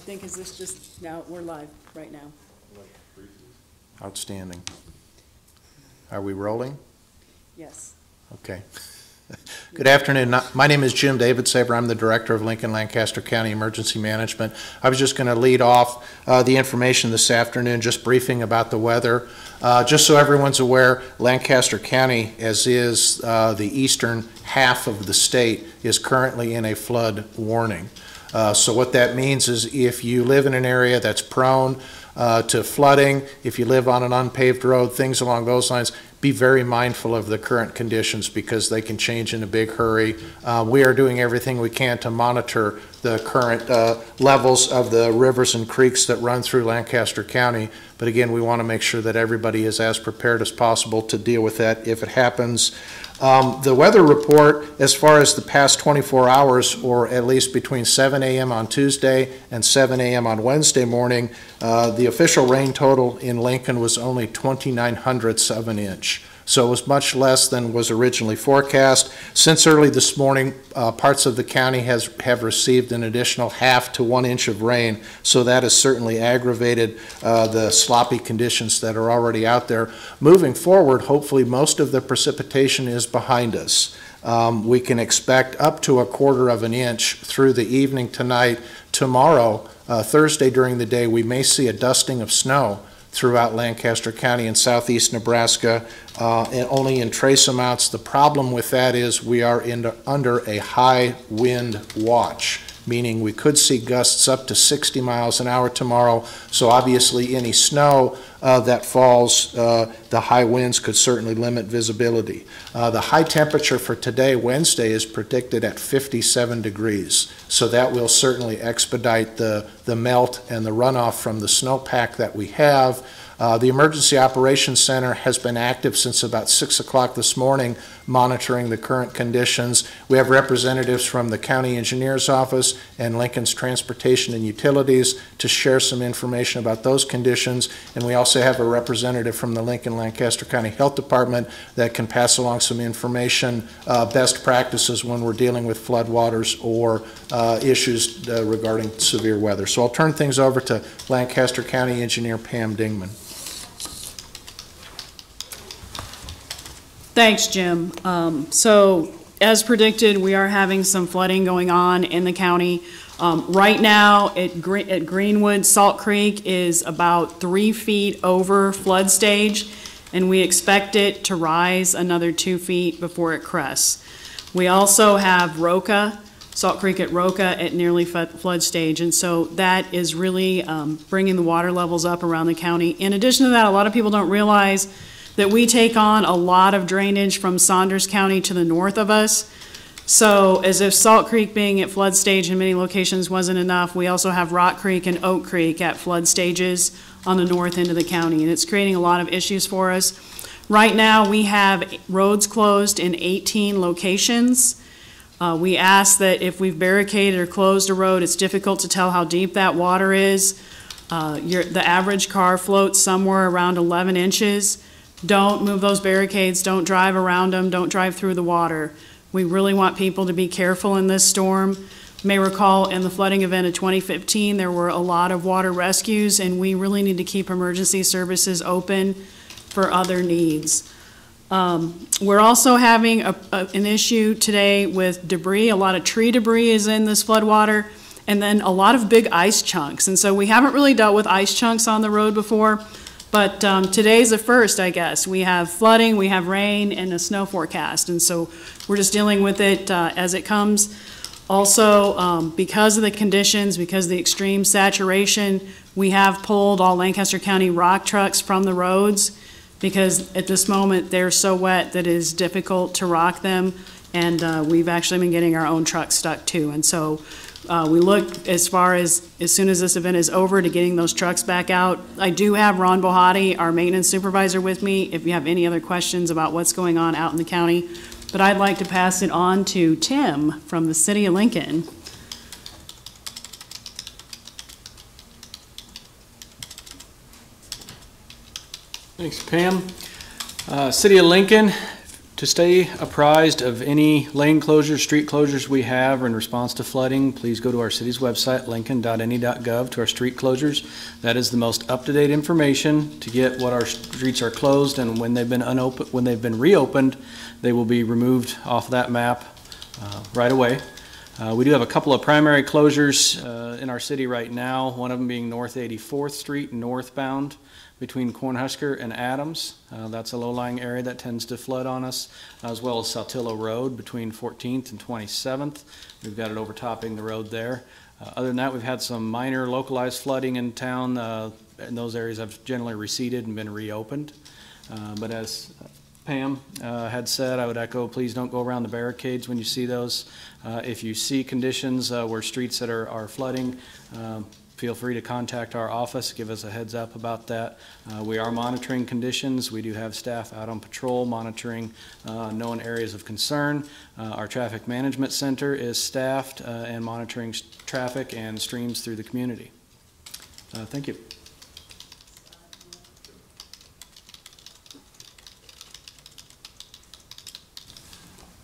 think, is this just, now we're live right now. Outstanding. Are we rolling? Yes. Okay. Good afternoon. My name is Jim Davidsaver. I'm the Director of Lincoln Lancaster County Emergency Management. I was just going to lead off the information this afternoon, just briefing about the weather. Just so everyone's aware, Lancaster County, as is the eastern half of the state, is currently in a flood warning. So what that means is if you live in an area that's prone to flooding, if you live on an unpaved road, things along those lines, be very mindful of the current conditions because they can change in a big hurry. We are doing everything we can to monitor the current levels of the rivers and creeks that run through Lancaster County. But again, we want to make sure that everybody is as prepared as possible to deal with that if it happens. The weather report, as far as the past 24 hours, or at least between 7 a.m. on Tuesday and 7 a.m. on Wednesday morning, the official rain total in Lincoln was only 0.29 of an inch. So it was much less than was originally forecast. Since early this morning, parts of the county have received an additional 0.5 to 1 inch of rain, so that has certainly aggravated the sloppy conditions that are already out there. Moving forward, hopefully most of the precipitation is behind us. We can expect up to 1/4 of an inch through the evening tonight. Tomorrow, Thursday during the day, we may see a dusting of snow throughout Lancaster County and southeast Nebraska, and only in trace amounts. The problem with that is we are under a high wind watch, meaning we could see gusts up to 60 miles an hour tomorrow. So obviously any snow that falls, the high winds could certainly limit visibility. The high temperature for today, Wednesday, is predicted at 57 degrees. So that will certainly expedite the melt and the runoff from the snowpack that we have. The Emergency Operations Center has been active since about 6 o'clock this morning, monitoring the current conditions. We have representatives from the County Engineer's Office and Lincoln's Transportation and Utilities to share some information about those conditions. And we also have a representative from the Lincoln Lancaster County Health Department that can pass along some information, best practices when we're dealing with floodwaters or issues regarding severe weather. So I'll turn things over to Lancaster County Engineer Pam Dingman. Thanks, Jim. So as predicted, we are having some flooding going on in the county. Right now at Greenwood, Salt Creek is about 3 feet over flood stage, and we expect it to rise another 2 feet before it crests. We also have Roca, Salt Creek at Roca at nearly flood stage, and so that is really bringing the water levels up around the county. In addition to that, a lot of people don't realize that we take on a lot of drainage from Saunders County to the north of us. So as if Salt Creek being at flood stage in many locations wasn't enough, we also have Rock Creek and Oak Creek at flood stages on the north end of the county, and it's creating a lot of issues for us. Right now we have roads closed in 18 locations. We ask that if we've barricaded or closed a road, it's difficult to tell how deep that water is. The average car floats somewhere around 11 inches. Don't move those barricades, don't drive around them, don't drive through the water. We really want people to be careful in this storm. You may recall in the flooding event of 2015, there were a lot of water rescues, and we really need to keep emergency services open for other needs. We're also having an issue today with debris. A lot of tree debris is in this flood water, and then a lot of big ice chunks. And so we haven't really dealt with ice chunks on the road before. But today's the first, I guess. We have flooding, we have rain, and a snow forecast. And so we're just dealing with it as it comes. Also, because of the conditions, because of the extreme saturation, we have pulled all Lancaster County rock trucks from the roads because at this moment they're so wet that it is difficult to rock them. And we've actually been getting our own trucks stuck too. And so we look as soon as this event is over to getting those trucks back out. I do have Ron Bohati, our maintenance supervisor, with me if you have any other questions about what's going on out in the county. But I'd like to pass it on to Tim from the City of Lincoln. Thanks, Pam. City of Lincoln, To stay apprised of any lane closures, street closures we have in response to flooding, please go to our city's website, lincoln.ne.gov, to our street closures. That is the most up-to-date information to get what our streets are closed, and when they've been reopened, they will be removed off that map right away. We do have a couple of primary closures in our city right now, one of them being North 84th Street northbound between Cornhusker and Adams. That's a low-lying area that tends to flood on us, as well as Saltillo Road between 14th and 27th. We've got it overtopping the road there. Other than that, we've had some minor localized flooding in town, and those areas have generally receded and been reopened. But as Pam had said, I would echo, please don't go around the barricades when you see those. If you see conditions where streets that are flooding, feel free to contact our office, give us a heads up about that. We are monitoring conditions. We do have staff out on patrol monitoring known areas of concern. Our traffic management center is staffed and monitoring traffic and streams through the community. Thank you.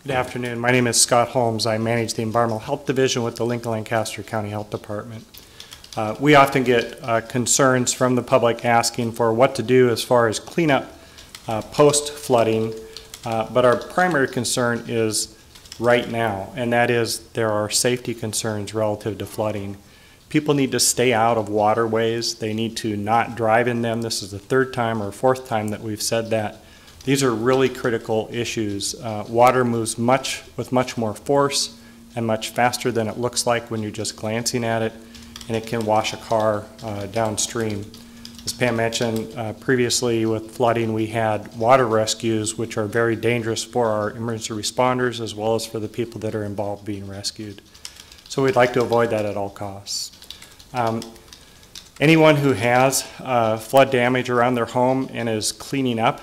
Good afternoon. My name is Scott Holmes. I manage the Environmental Health Division with the Lincoln-Lancaster County Health Department. We often get concerns from the public asking for what to do as far as cleanup post-flooding, but our primary concern is right now, and that is there are safety concerns relative to flooding. People need to stay out of waterways. They need to not drive in them. This is the third time or fourth time that we've said that. These are really critical issues. Water moves with much more force and much faster than it looks like when you're just glancing at it, and it can wash a car downstream. As Pam mentioned previously, with flooding we had water rescues, which are very dangerous for our emergency responders as well as for the people that are involved being rescued. So we'd like to avoid that at all costs. Anyone who has flood damage around their home and is cleaning up,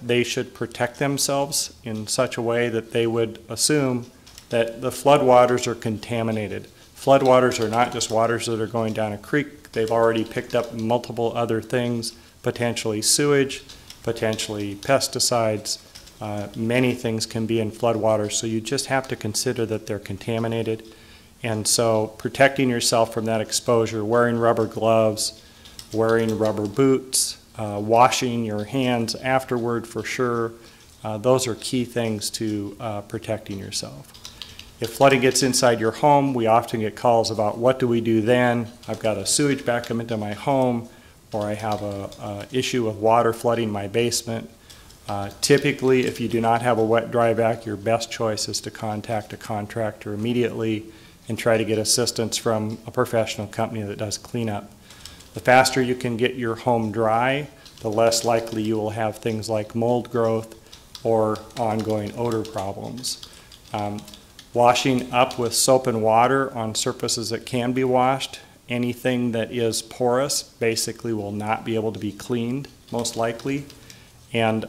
they should protect themselves in such a way that they would assume that the floodwaters are contaminated. Floodwaters are not just waters that are going down a creek. They've already picked up multiple other things, potentially sewage, potentially pesticides. Many things can be in floodwaters, so you just have to consider that they're contaminated. And so protecting yourself from that exposure, wearing rubber gloves, wearing rubber boots, washing your hands afterward for sure, those are key things to protecting yourself. If flooding gets inside your home, we often get calls about what do we do then? I've got a sewage back into my home, or I have a issue with water flooding my basement. Typically, if you do not have a wet dry vac, your best choice is to contact a contractor immediately and try to get assistance from a professional company that does cleanup. The faster you can get your home dry, the less likely you will have things like mold growth or ongoing odor problems. Washing up with soap and water on surfaces that can be washed, anything that is porous basically will not be able to be cleaned, most likely. And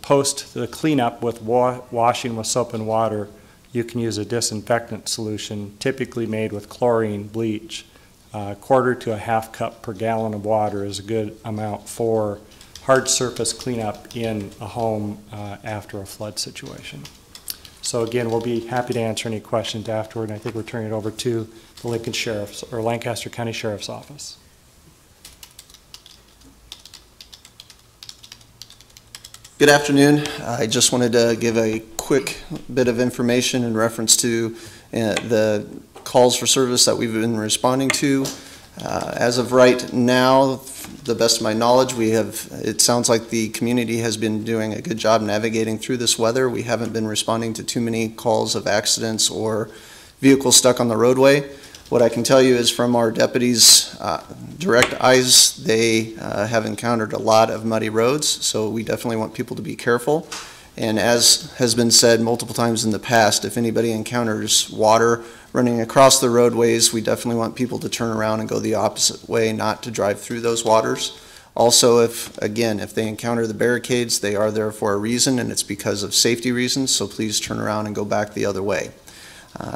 post the cleanup with washing with soap and water, you can use a disinfectant solution, typically made with chlorine bleach. A quarter to a half cup per gallon of water is a good amount for hard surface cleanup in a home after a flood situation. So again, we'll be happy to answer any questions afterward, and I think we're turning it over to the Lincoln Sheriff's or Lancaster County Sheriff's Office. Good afternoon. I just wanted to give a quick bit of information in reference to the calls for service that we've been responding to. As of right now, the best of my knowledge, it sounds like the community has been doing a good job navigating through this weather. We haven't been responding to too many calls of accidents or vehicles stuck on the roadway. What I can tell you is from our deputies' direct eyes, they have encountered a lot of muddy roads, so we definitely want people to be careful. And as has been said multiple times in the past, if anybody encounters water running across the roadways, we definitely want people to turn around and go the opposite way, not to drive through those waters. Also, if they encounter the barricades, they are there for a reason, and it's because of safety reasons, so please turn around and go back the other way.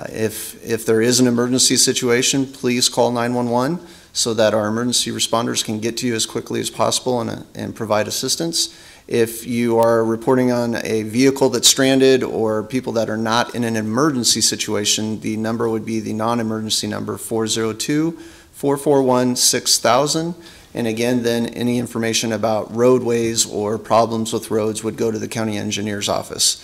If there is an emergency situation, please call 911 so that our emergency responders can get to you as quickly as possible and provide assistance. If you are reporting on a vehicle that's stranded or people that are not in an emergency situation, the number would be the non-emergency number 402-441-6000. And again, then any information about roadways or problems with roads would go to the county engineer's office.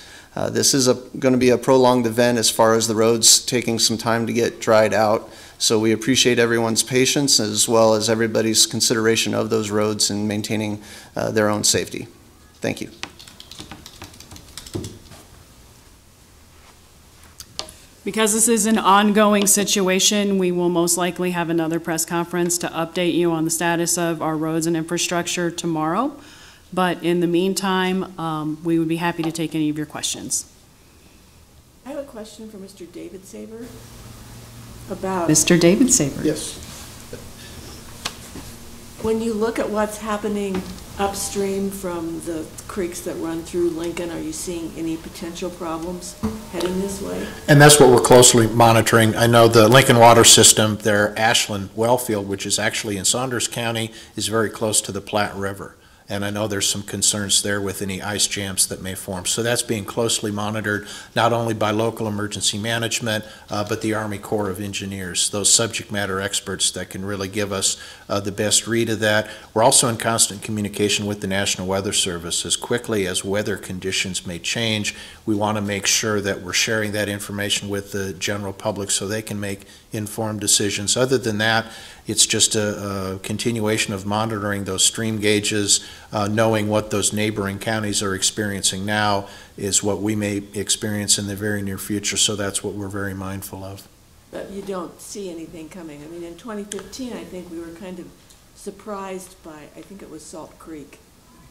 This is going to be a prolonged event as far as the roads taking some time to get dried out. So we appreciate everyone's patience as well as everybody's consideration of those roads and maintaining their own safety. Thank you. Because this is an ongoing situation, we will most likely have another press conference to update you on the status of our roads and infrastructure tomorrow. But in the meantime, we would be happy to take any of your questions. I have a question for Mr. David Saber about Mr. David Saber. Yes. when you look at what's happening upstream from the creeks that run through Lincoln, are you seeing any potential problems heading this way? And that's what we're closely monitoring. I know the Lincoln Water System, their Ashland well field, which is actually in Saunders County, is very close to the Platte River. And I know there's some concerns there with any ice jams that may form. So that's being closely monitored, not only by local emergency management, but the Army Corps of Engineers, those subject matter experts that can really give us the best read of that. We're also in constant communication with the National Weather Service. As quickly as weather conditions may change, we want to make sure that we're sharing that information with the general public so they can make informed decisions. Other than that, it's just a continuation of monitoring those stream gauges, knowing what those neighboring counties are experiencing now is what we may experience in the very near future, so that's what we're very mindful of. But you don't see anything coming. I mean, in 2015, I think we were kind of surprised by, I think it was Salt Creek.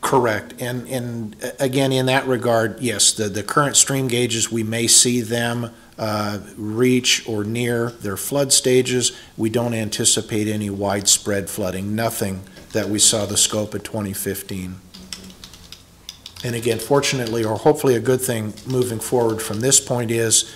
Correct. And again, in that regard, yes, the current stream gauges, we may see them reach or near their flood stages. We don't anticipate any widespread flooding, nothing that we saw the scope of 2015. And again, fortunately, or hopefully a good thing moving forward from this point is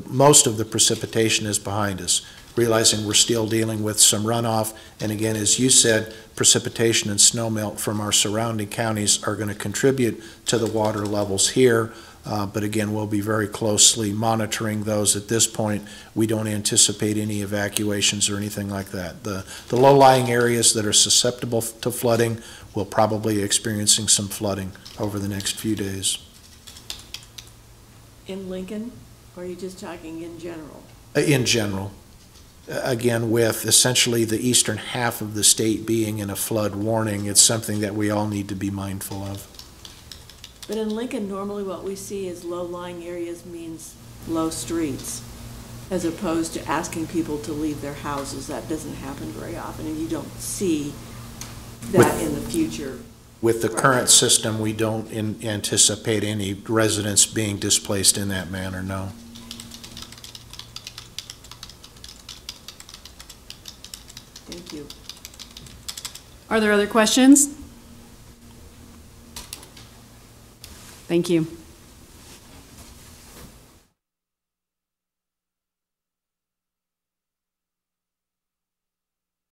most of the precipitation is behind us, realizing we're still dealing with some runoff. And again, as you said, precipitation and snowmelt from our surrounding counties are going to contribute to the water levels here. But again, we'll be very closely monitoring those. At this point, we don't anticipate any evacuations or anything like that. The low-lying areas that are susceptible to flooding will probably be experiencing some flooding over the next few days. In Lincoln, or are you just talking in general? In general. Again, with essentially the eastern half of the state being in a flood warning, it's something that we all need to be mindful of. But in Lincoln, normally what we see is low-lying areas means low streets, as opposed to asking people to leave their houses. That doesn't happen very often, and you don't see that in the future. With the current system, we don't anticipate any residents being displaced in that manner, no. Thank you. Are there other questions? Thank you.